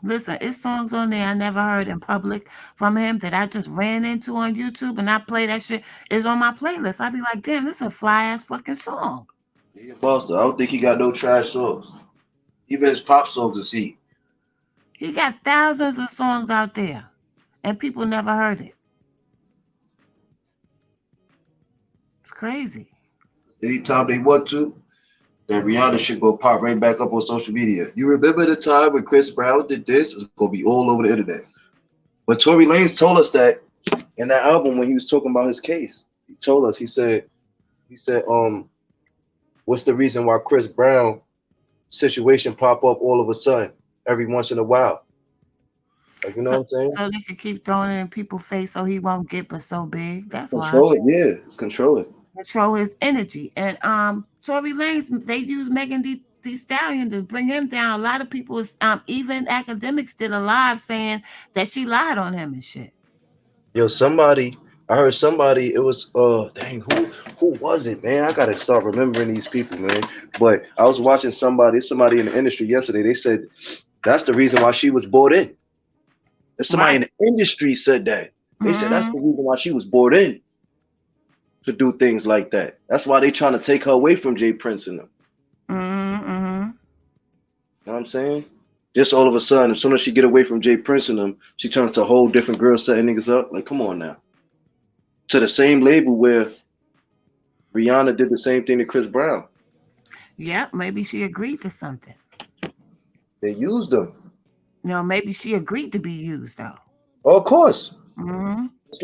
Listen, it's songs on there I never heard in public from him that I just ran into on YouTube and I play that shit. It's on my playlist. I be like, damn, this is a fly ass fucking song. He a boss though. I don't think he got no trash songs. Even his pop songs is heat. He got thousands of songs out there and people never heard it. It's crazy. Anytime they want to, that Rihanna should go pop right back up on social media. You remember the time when Chris Brown did this? It's gonna be all over the internet. But Tory Lanez told us that in that album when he was talking about his case. He told us, he said, what's the reason why Chris Brown situation pop up all of a sudden every once in a while? Like, you know So what I'm saying? so they can keep throwing it in people's face so he won't get but so big. That's why. Control it, yeah. It's control it. Control his energy. And Tory Lanez, they use Megan Thee Stallion to bring him down. A lot of people, even academics, did a live saying that she lied on him and shit. Yo, I heard somebody, it was dang, who was it, man? I gotta start remembering these people, man. But I was watching somebody in the industry yesterday. They said that's the reason why she was bought in. And somebody Right. in the industry said that. They said that's Mm-hmm. the reason why she was bought in to do things like that. That's why they trying to take her away from Jay Prince and them. Mm-hmm. You know what I'm saying? Just all of a sudden, as soon as she get away from Jay Prince and them, she turns to a whole different girl setting niggas up. Like, come on now. To the same label where Rihanna did the same thing to Chris Brown. Yep, maybe she agreed to something. They used them. Maybe she agreed to be used though. Oh, of course. Mm-hmm. Just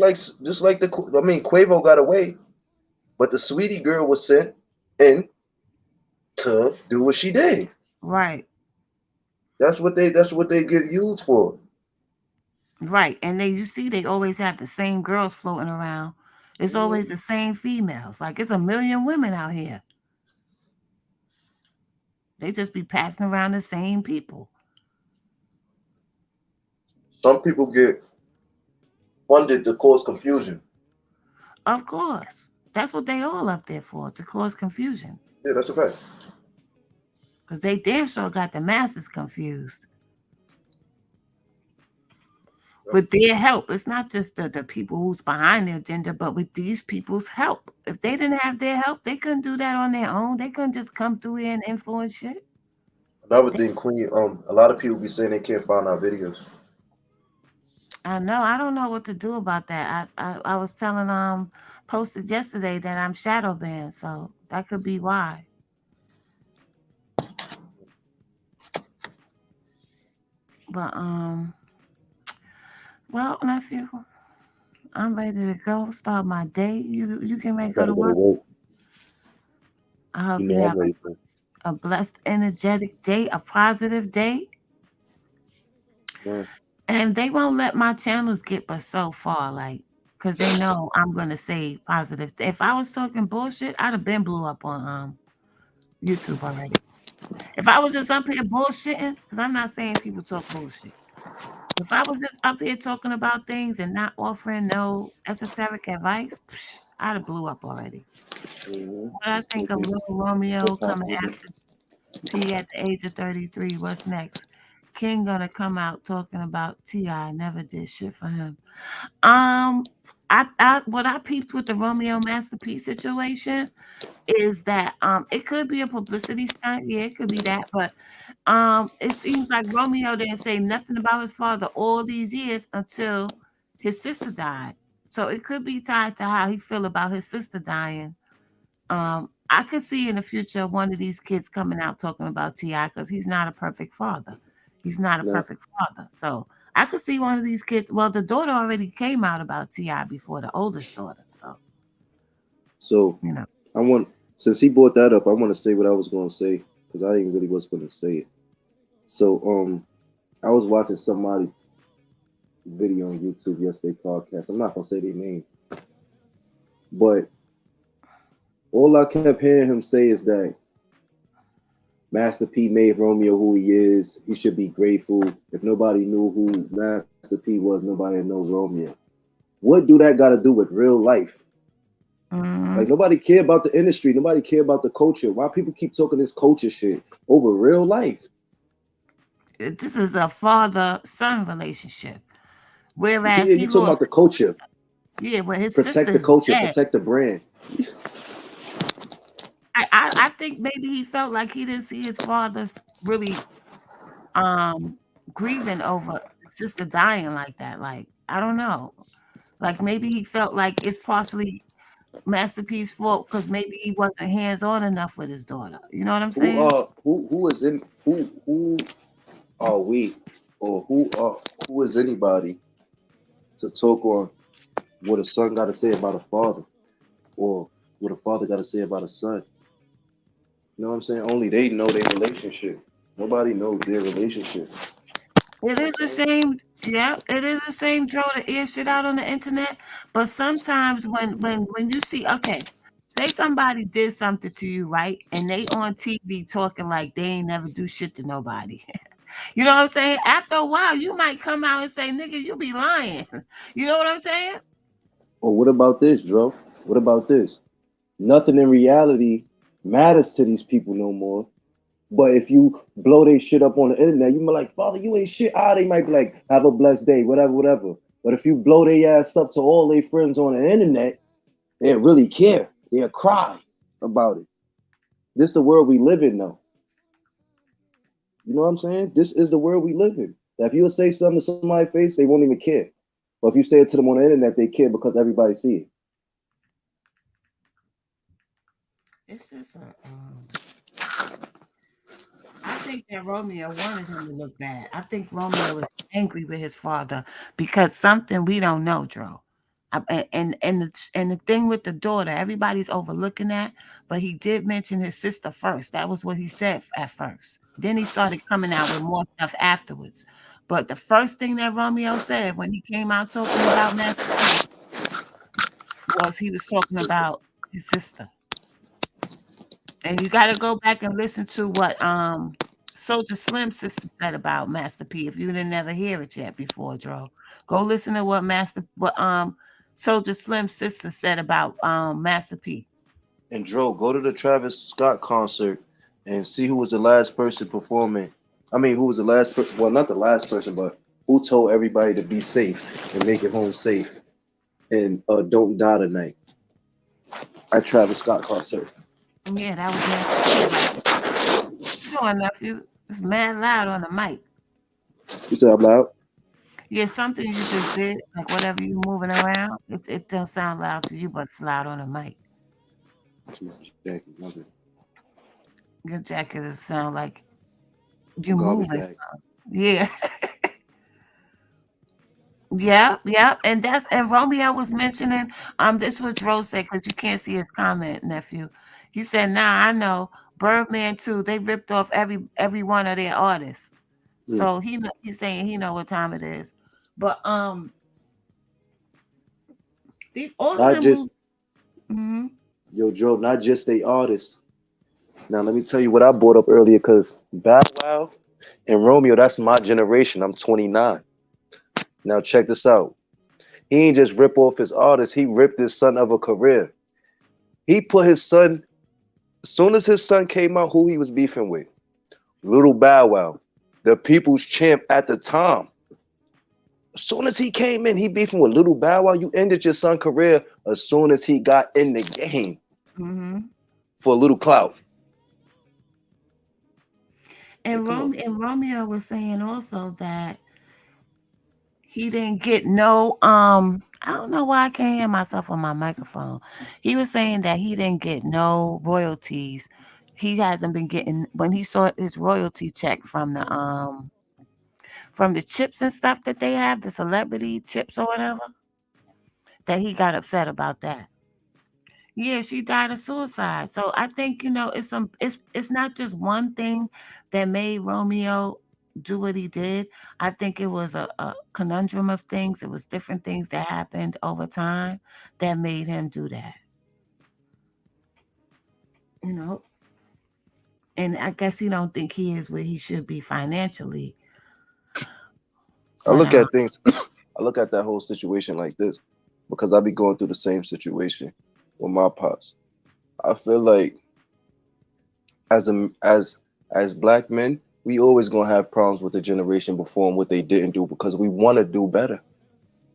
like Quavo got away, but the Sweetie girl was sent in to do what she did. Right. That's what they get used for. Right. And they you see they always have the same girls floating around. It's always Mhm. the same females. Like it's a million women out here. They just be passing around the same people. Some people get funded to cause confusion. Of course. That's what they all up there for, to cause confusion. Yeah, that's a fact. Because they damn sure got the masses confused. With their help. It's not just the people who's behind the agenda, but with these people's help. If they didn't have their help, they couldn't do that on their own. They couldn't just come through here and influence shit. Another They, thing, Queen. A lot of people be saying they can't find our videos. I know. I don't know what to do about that. I was telling posted yesterday that I'm shadow banned, so that could be why. But well, nephew, I'm ready to go. Start my day. You can I make go gotta to go to work. work. I You hope you know I'm have ready for. a blessed, energetic day, a positive day. Man, And they won't let my channels get but so far, like, because they know I'm gonna say positive. If I was talking bullshit, I'd have been blew up on YouTube already. If I was just up here bullshitting, because I'm not saying people talk bullshit. If I was just up here talking about things and not offering no esoteric advice, I'd have blew up already. What I Just think of making little hip Romeo hop coming music. after P at the age of 33. What's next? King gonna come out talking about T.I. never did shit for him. Um, I what I peeped with the Romeo Masterpiece situation is that it could be a publicity stunt. Yeah, it could be that, but it seems like Romeo didn't say nothing about his father all these years until his sister died. So it could be tied to how he feel about his sister dying. I could see in the future one of these kids coming out talking about Ti because he's not a perfect father. He's not a Now, perfect father. So I could see one of these kids. Well, the daughter already came out about Ti before the oldest daughter. So so you know, I want since he brought that up, I want to say what I was going to say because I didn't really was going to say it. So I was watching somebody video on YouTube yesterday podcast. I'm not gonna say their names, but all I kept hearing him say is that Master P made Romeo who he is. He should be grateful. If nobody knew who Master P was, nobody knows Romeo. What do that got to do with real life? Like mhm. nobody care about the industry. Nobody care about the culture. Why people keep talking this culture shit over real life? This is a father-son relationship. Yeah, Whereas you he talking about lost, the culture. yeah, well, his Protect sister the is culture. dead. Protect the brand. I think maybe he felt like he didn't see his father's really um grieving over his sister dying like that. Like I don't know. Like maybe he felt like it's partially Masterpiece's fault because maybe he wasn't hands on enough with his daughter. You know what I'm saying? Who is in who are we or who is anybody to talk on what a son got to say about a father or what a father got to say about a son? You know what I'm saying? Only they know their relationship. Nobody knows their relationship. It is a shame. Yeah, it is a shame, Joe, to air shit out on the internet. But sometimes when you see, okay, say somebody did something to you, right, and they on TV talking like they ain't never do shit to nobody. You know what I'm saying? After a while, you might come out and say, "Nigga, you be lying." You know what I'm saying? Or what about this, Dro? What about this? Nothing in reality matters to these people no more. But if you blow their shit up on the internet, you be like, Father, you ain't shit. They might be like, have a blessed day, whatever, whatever. But if you blow their ass up to all their friends on the internet, they really care. They'll cry about it. This the world we live in now. You know what I'm saying? This is the world we live in. That if you'll say something to somebody's face, they won't even care. But if you say it to them on the internet, they care because everybody see it. It's just a. I think that Romeo wanted him to look bad. I think Romeo was angry with his father because something we don't know, Dro. And the thing with the daughter, everybody's overlooking that, but he did mention his sister first. That was what he said at first. Then he started coming out with more stuff afterwards. But the first thing that Romeo said when he came out talking about Master P was he was talking about his sister. And you got to go back and listen to what Soldier Slim sister said about Master P. If you didn't ever hear it yet before, Dro, go listen to what Soldier Slim sister said about Master P. And Dro, go to the Travis Scott concert and see who was the last person performing. I mean, who was the last person? Well, not the last person, but who told everybody to be safe and make it home safe and don't die tonight at Travis Scott concert. Yeah, that was Master P. Like, you doing, nephew? It's mad loud on the mic. You said I'm loud? Yeah, something you just did, like whatever you moving around, it don't sound loud to you, but it's loud on the mic. Jackie, nothing. Your jacket does sound like A you garbage moving. bag. Yeah. Yeah, yeah, and Romeo was mentioning this was Rose said because you can't see his comment, nephew. He said, "Nah, I know Birdman too. They ripped off every one of their artists, Hmm. so he's saying he know what time it is, but these all of Not them just movies. Hmm. yo, Joe, not just they artists. Now let me tell you what I brought up earlier, cause Bow Wow and Romeo, that's my generation. I'm 29. Now check this out. He ain't just rip off his artist, he ripped his son of a career. He put his son, as soon as his son came out, who he was beefing with? Little Bow Wow, the people's champ at the time. As soon as he came in, he beefing with Little Bow Wow. You ended your son's career as soon as he got in the game Hmm. for a little clout. Like, And come on. Romeo was saying also that he didn't get no I don't know why I can't hear myself on my microphone. He was saying that he didn't get no royalties. He hasn't been getting when he saw his royalty check from the chips and stuff that they have, the celebrity chips or whatever, that he got upset about that. Yeah, she died of suicide. So I think, it's not just one thing that made Romeo do what he did. I think it was a conundrum of things. It was different things that happened over time that made him do that. You know, and I guess he don't think he is where he should be financially. I But look at things, I look at that whole situation like this because I be going through the same situation with my pops. I feel like as a as black men, we always gonna have problems with the generation before and what they didn't do because we want to do better.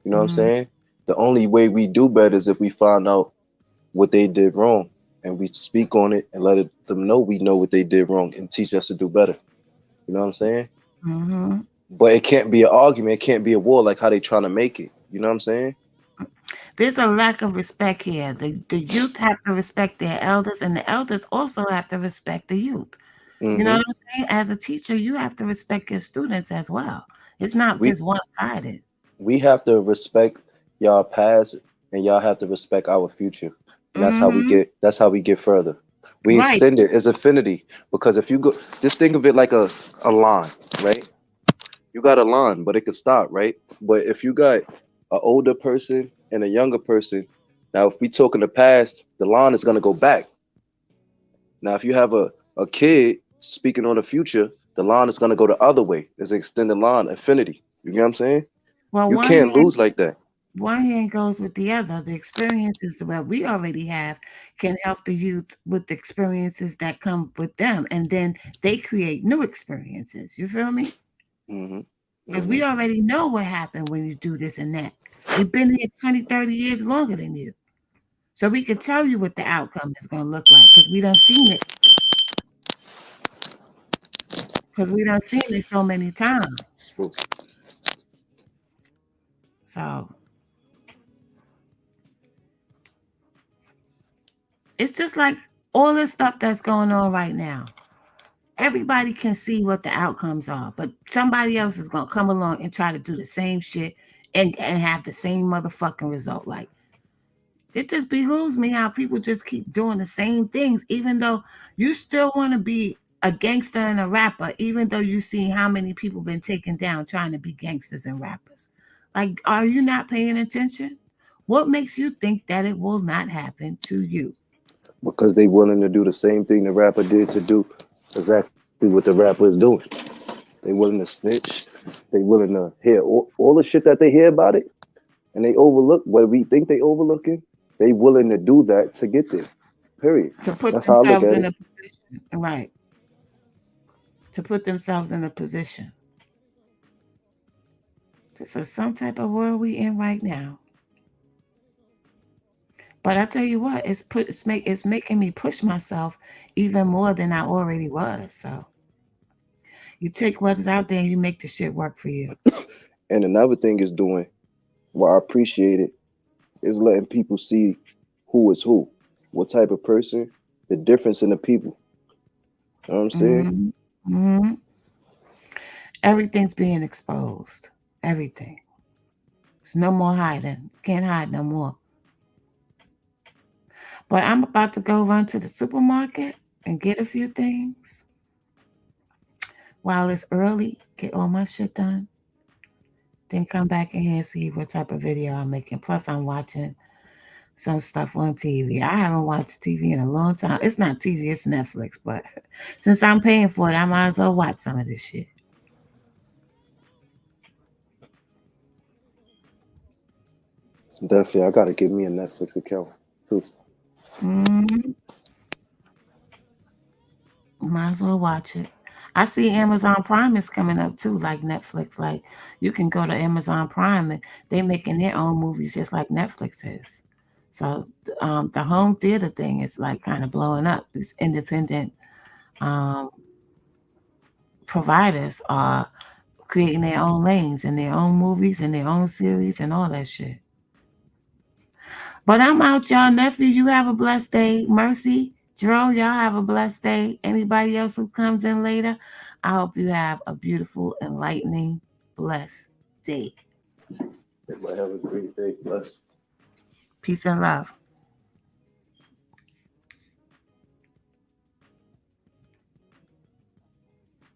You know what I'm mhm, saying? The only way we do better is if we find out what they did wrong and we speak on it and them know we know what they did wrong and teach us to do better. You know what I'm saying? mhm. But it can't be an argument, it can't be a war like how they trying to make it. You know what I'm saying? There's a lack of respect here. The youth have to respect their elders, and the elders also have to respect the youth. You know Hmm. what I'm saying? As a teacher, you have to respect your students as well. It's not We just one-sided. we have to respect y'all past and y'all have to respect our future. And Mhm. that's how we get further. We Right. extend it as affinity because if you go just think of it like a line, right? You got a line, but it could stop, right? But if you got an older person and a younger person, now if we talk in the past, the line is gonna go back. Now if you have a kid speaking on the future, the line is gonna go the other way. It's an extended line, affinity. You know what I'm saying? Well, You can't lose like that. one hand goes with the other. The experiences that we already have can help the youth with the experiences that come with them, and then they create new experiences. You feel me? Hmm. Because Hmm. we already know what happened when you do this and that. We've been here 20, 30 years longer than you. So we can tell you what the outcome is going to look like because we done seen it. Because we done seen it so many times. So it's just like all this stuff that's going on right now. Everybody can see what the outcomes are, but somebody else is going to come along and try to do the same shit and have the same motherfucking result. Like, it just behooves me how people just keep doing the same things, even though you still want to be a gangster and a rapper, even though you see how many people been taken down trying to be gangsters and rappers. Like, are you not paying attention? What makes you think that it will not happen to you? because they willing to do the same thing the rapper did to do exactly what the rapper is doing. They willing to snitch. They willing to hear all the shit that they hear about it, and they overlook what we think they overlooking. They willing to do that to get there. Period. To put That's how I look themselves at in it. a position, right? To put themselves in a position. This is some type of world we in right now. But I tell you what, it's making me push myself even more than I already was. So you take what's out there and you make the shit work for you. And another thing is doing what I appreciate it is letting people see who is who, what type of person, the difference in the people. You know what I'm saying? Hmm. Hmm. Everything's being exposed. Everything. There's no more hiding. Can't hide no more. But I'm about to go run to the supermarket and get a few things while it's early. Get all my shit done. Then come back in here and see what type of video I'm making. Plus, I'm watching some stuff on TV. I haven't watched TV in a long time. It's not TV, it's Netflix. But since I'm paying for it, I might as well watch some of this shit. Definitely, I gotta give me a Netflix account too. Mm, might as well watch it. I see Amazon Prime is coming up too, like Netflix. Like, you can go to Amazon Prime and they making their own movies just like Netflix is. So the home theater thing is like kind of blowing up. These independent um, providers are creating their own lanes and their own movies and their own series and all that shit. But I'm out, y'all. Nephew, you have a blessed day. Mercy, Jerome, y'all have a blessed day. Anybody else who comes in later, I hope you have a beautiful, enlightening, blessed day. Everybody have a great day. Bless. Peace and love.